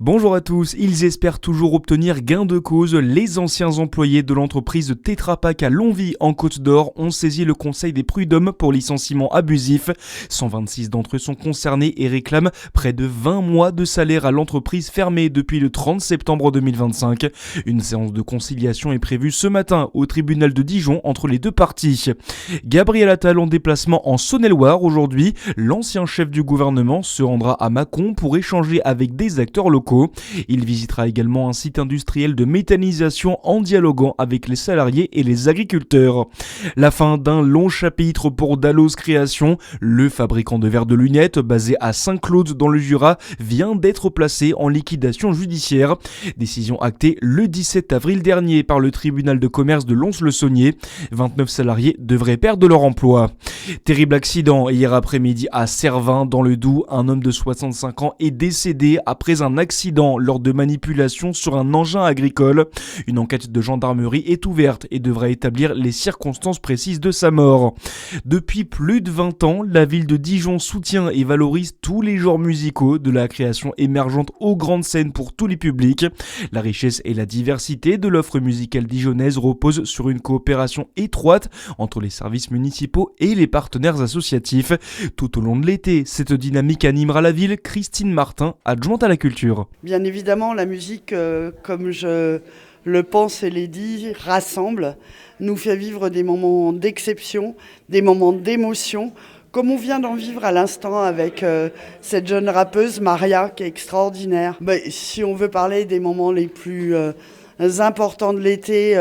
Bonjour à tous, ils espèrent toujours obtenir gain de cause. Les anciens employés de l'entreprise Tetra Pak à Longwy en Côte d'Or ont saisi le conseil des prud'hommes pour licenciement abusif. 126 d'entre eux sont concernés et réclament près de 20 mois de salaire à l'entreprise fermée depuis le 30 septembre 2025. Une séance de conciliation est prévue ce matin au tribunal de Dijon entre les deux parties. Gabriel Attal en déplacement en Saône-et-Loire aujourd'hui. L'ancien chef du gouvernement se rendra à Mâcon pour échanger avec des acteurs locaux. Il visitera également un site industriel de méthanisation en dialoguant avec les salariés et les agriculteurs. La fin d'un long chapitre pour Dalloz Création. Le fabricant de verres de lunettes basé à Saint-Claude dans le Jura vient d'être placé en liquidation judiciaire. Décision actée le 17 avril dernier par le tribunal de commerce de Lons-le-Saunier. 29 salariés devraient perdre leur emploi. Terrible accident hier après-midi à Cervin dans le Doubs. Un homme de 65 ans est décédé après un accident lors de manipulations sur un engin agricole. Une enquête de gendarmerie est ouverte et devra établir les circonstances précises de sa mort. Depuis plus de 20 ans, la ville de Dijon soutient et valorise tous les genres musicaux, de la création émergente aux grandes scènes pour tous les publics. La richesse et la diversité de l'offre musicale dijonnaise reposent sur une coopération étroite entre les services municipaux et les partenaires associatifs. Tout au long de l'été, cette dynamique animera la ville. Christine Martin, adjointe à la culture. Bien évidemment, la musique, comme je le pense et l'ai dit, rassemble, nous fait vivre des moments d'exception, des moments d'émotion, comme on vient d'en vivre à l'instant avec cette jeune rappeuse Maria qui est extraordinaire. Si on veut parler des moments les plus importants de l'été,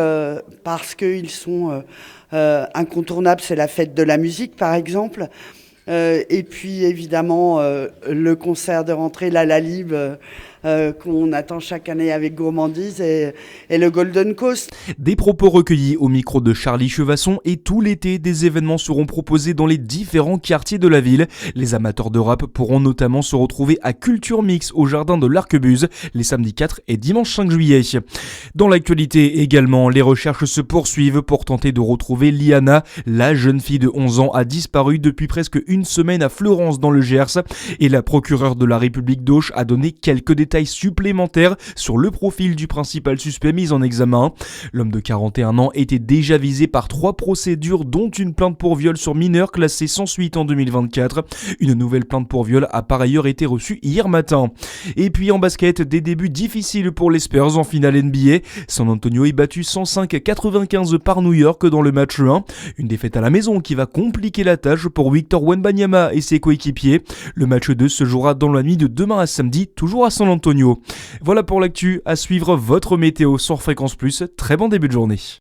parce qu'ils sont incontournables, c'est la fête de la musique par exemple. Et puis évidemment le concert de rentrée La Lalib qu'on attend chaque année avec gourmandise et le Golden Coast. Des propos recueillis au micro de Charlie Chevasson et tout l'été, des événements seront proposés dans les différents quartiers de la ville. Les amateurs de rap pourront notamment se retrouver à Culture Mix au jardin de l'Arquebuse les samedis 4 et dimanche 5 juillet. Dans l'actualité également, les recherches se poursuivent pour tenter de retrouver Liana. La jeune fille de 11 ans a disparu depuis presque une semaine à Fleurance dans le Gers et la procureure de la République d'Auch a donné quelques détails supplémentaires sur le profil du principal suspect mis en examen. L'homme de 41 ans était déjà visé par 3 procédures dont une plainte pour viol sur mineur classée sans suite en 2024. Une nouvelle plainte pour viol a par ailleurs été reçue hier matin. Et puis en basket, des débuts difficiles pour les Spurs en finale NBA. San Antonio est battu 105-95 par New York dans le match 1. Une défaite à la maison qui va compliquer la tâche pour Victor Wembanyama et ses coéquipiers. Le match 2 se jouera dans la nuit de demain à samedi, toujours à San Antonio. Voilà pour l'actu, à suivre votre météo sur Fréquence Plus. Très bon début de journée.